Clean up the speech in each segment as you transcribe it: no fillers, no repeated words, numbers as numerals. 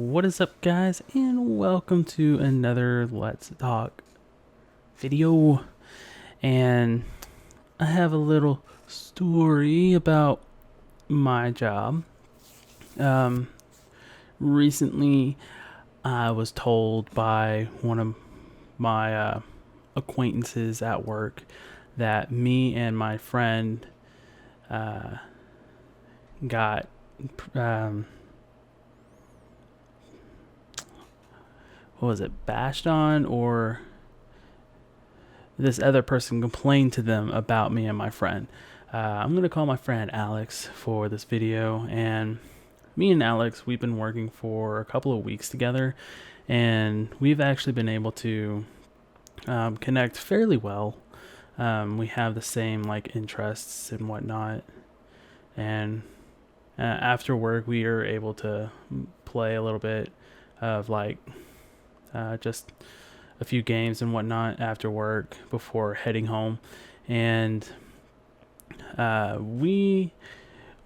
What is up, guys, and welcome to another Let's Talk video. And I have a little story about my job. Recently, I was told by one of my acquaintances at work that me and my friend got bashed on, or this other person complained to them about me and my friend. I'm going to call my friend Alex for this video. And me and Alex, we've been working for a couple of weeks together, and we've actually been able to connect fairly well. We have the same interests and whatnot, and after work we are able to play a little bit of just a few games and whatnot after work before heading home. And we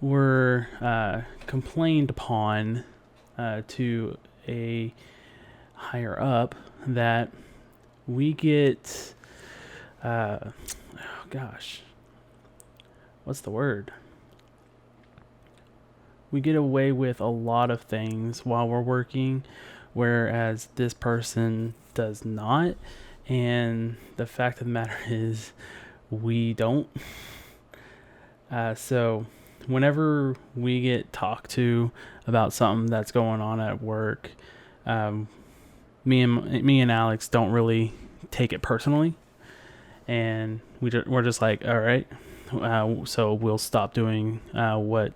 were complained upon to a higher up that we get what's the word? We get away with a lot of things while we're working, whereas this person does not. And the fact of the matter is, we don't. So whenever we get talked to about something that's going on at work, me and Alex don't really take it personally, and we're just like, all right, so we'll stop doing what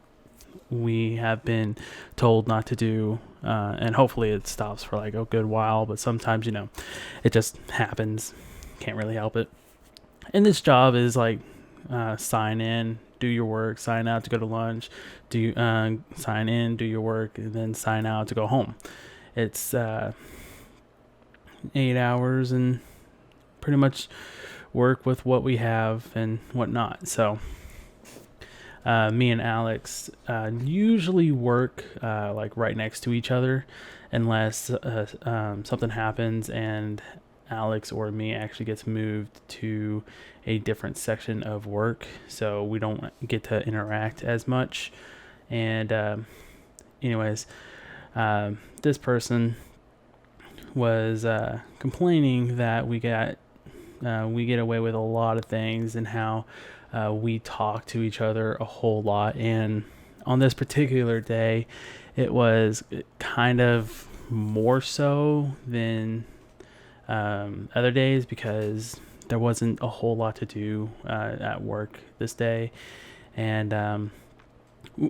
we have been told not to do, and hopefully it stops for a good while. But sometimes, it just happens. Can't really help it. And this job is sign in, do your work, sign out to go to lunch, sign in, do your work, and then sign out to go home. It's 8 hours and pretty much work with what we have and whatnot. So me and Alex usually work right next to each other, unless something happens and Alex or me actually gets moved to a different section of work, so we don't get to interact as much. And anyways, this person was complaining that we get away with a lot of things, and how we talk to each other a whole lot. And on this particular day, it was kind of more so than other days, because there wasn't a whole lot to do at work this day. And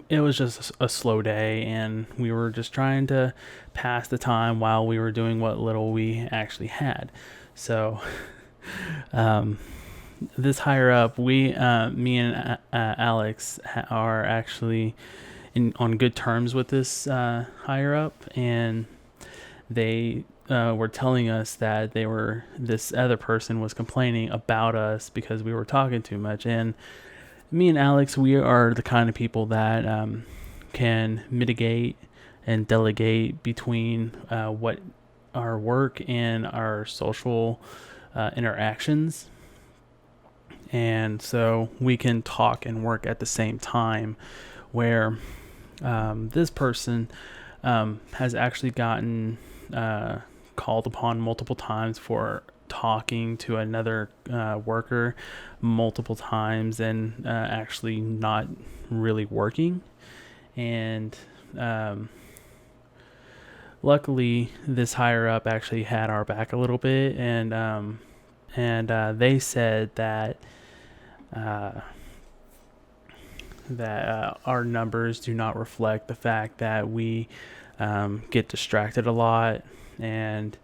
it was just a slow day, and we were just trying to pass the time while we were doing what little we actually had. So this higher up, me and Alex are actually on good terms with this higher up, and they were telling us that this other person was complaining about us because we were talking too much. And me and Alex, we are the kind of people that can mitigate and delegate between what our work and our social interactions. And so we can talk and work at the same time, where this person has actually gotten called upon multiple times for talking to another worker multiple times, and actually not really working. And luckily, this higher up actually had our back a little bit, and they said that our numbers do not reflect the fact that we get distracted a lot, and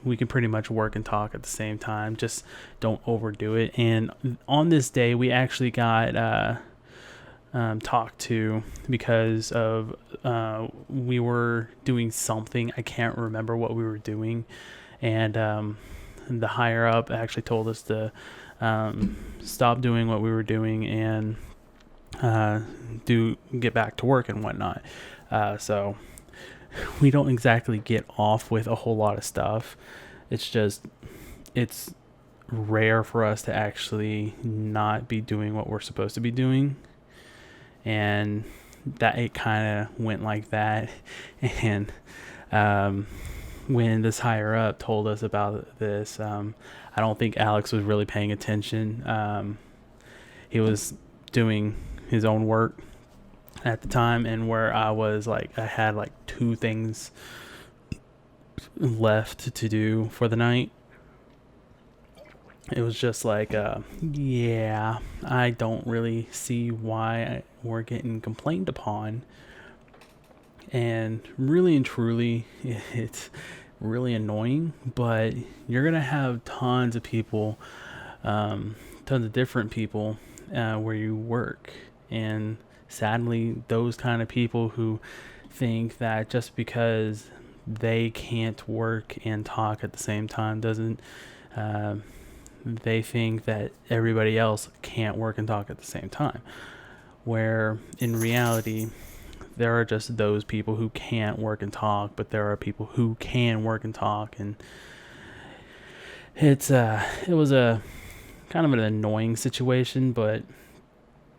we can pretty much work and talk at the same time. Just don't overdo it. And on this day, we actually got talked to because of we were doing something. I can't remember what we were doing, and the higher up actually told us to stop doing what we were doing and get back to work and whatnot. So we don't exactly get off with a whole lot of stuff. It's just, it's rare for us to actually not be doing what we're supposed to be doing. And that it kind of went like that. And when this higher up told us about this, I don't think Alex was really paying attention. He was doing his own work at the time, and where I was like, I had like 2 things left to do for the night. It was just like, yeah, I don't really see why we're getting complained upon. And really and truly, it's really annoying, but you're going to have tons of people, tons of different people where you work. And sadly, those kind of people who think that just because they can't work and talk at the same time doesn't, they think that everybody else can't work and talk at the same time. Where in reality, there are just those people who can't work and talk, but there are people who can work and talk. And it was a kind of an annoying situation, but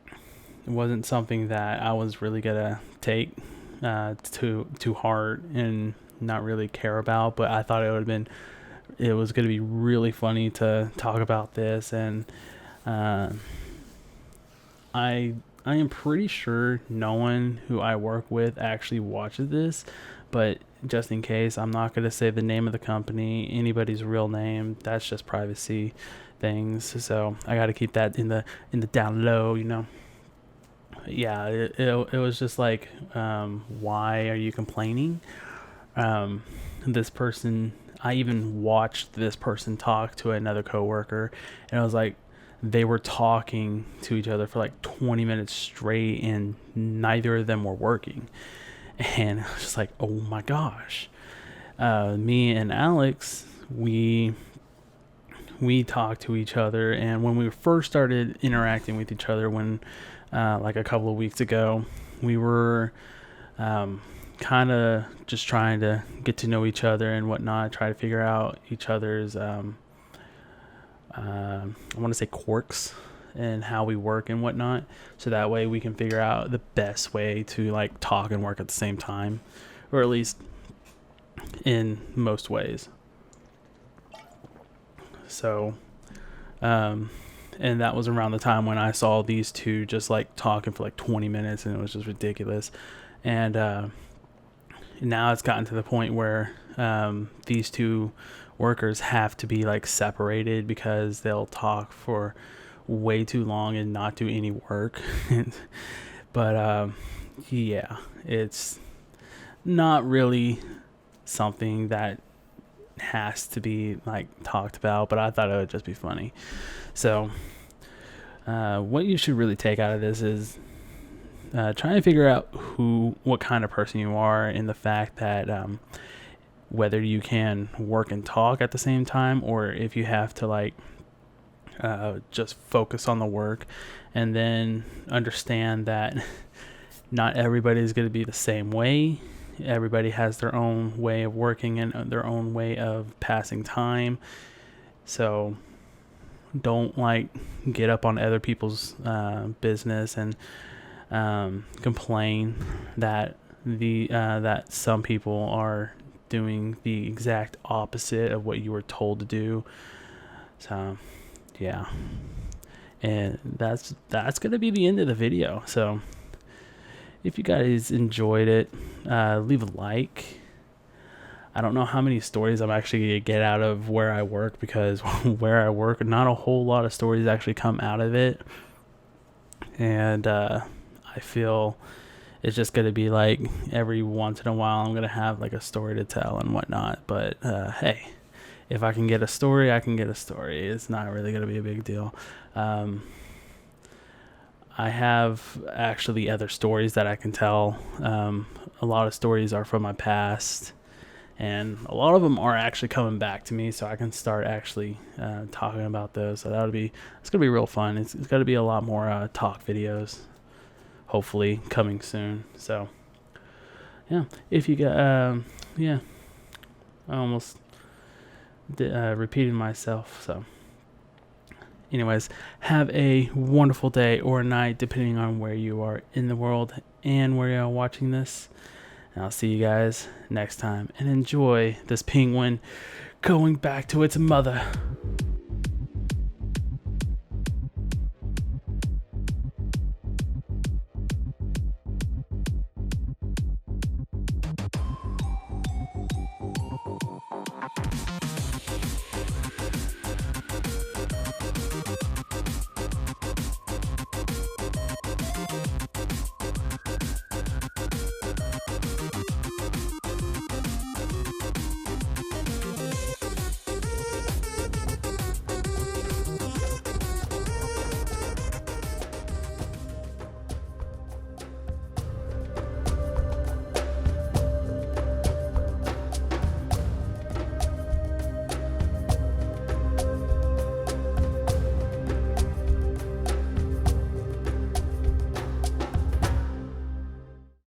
it wasn't something that I was really gonna take too hard and not really care about. But I thought it was gonna be really funny to talk about this. And I am pretty sure no one who I work with actually watches this, but just in case, I'm not going to say the name of the company, anybody's real name. That's just privacy things. So I got to keep that in the down low, you know. Yeah, it was just like, why are you complaining? This person, I even watched this person talk to another coworker, and I was like, they were talking to each other for like 20 minutes straight, and neither of them were working. And I was just like, oh my gosh. Me and Alex, we talked to each other, and when we first started interacting with each other, when like a couple of weeks ago, we were kind of just trying to get to know each other and whatnot, try to figure out each other's I want to say quirks and how we work and whatnot, so that way we can figure out the best way to like talk and work at the same time, or at least in most ways. So and that was around the time when I saw these two just like talking for like 20 minutes, and it was just ridiculous. And now it's gotten to the point where these two workers have to be like separated because they'll talk for way too long and not do any work. But yeah, it's not really something that has to be like talked about, but I thought it would just be funny. So what you should really take out of this is trying to figure out what kind of person you are, and the fact that whether you can work and talk at the same time, or if you have to like just focus on the work, and then understand that not everybody is going to be the same way. Everybody has their own way of working and their own way of passing time. So don't like get up on other people's business and complain that that some people are doing the exact opposite of what you were told to do. So yeah, and that's gonna be the end of the video. So if you guys enjoyed it, leave a like. I don't know how many stories I'm actually gonna get out of where I work, because where I work, not a whole lot of stories actually come out of it. And I feel it's just going to be like every once in a while I'm going to have like a story to tell and whatnot. But hey, if I can get a story, I can get a story. It's not really going to be a big deal. I have actually other stories that I can tell. A lot of stories are from my past, and a lot of them are actually coming back to me, so I can start actually talking about those. So it's going to be real fun. It's going to be a lot more talk videos, hopefully coming soon. So yeah, if you got, yeah, I almost repeated myself. So, anyways, have a wonderful day or night, depending on where you are in the world and where you are watching this. And I'll see you guys next time. And enjoy this penguin going back to its mother.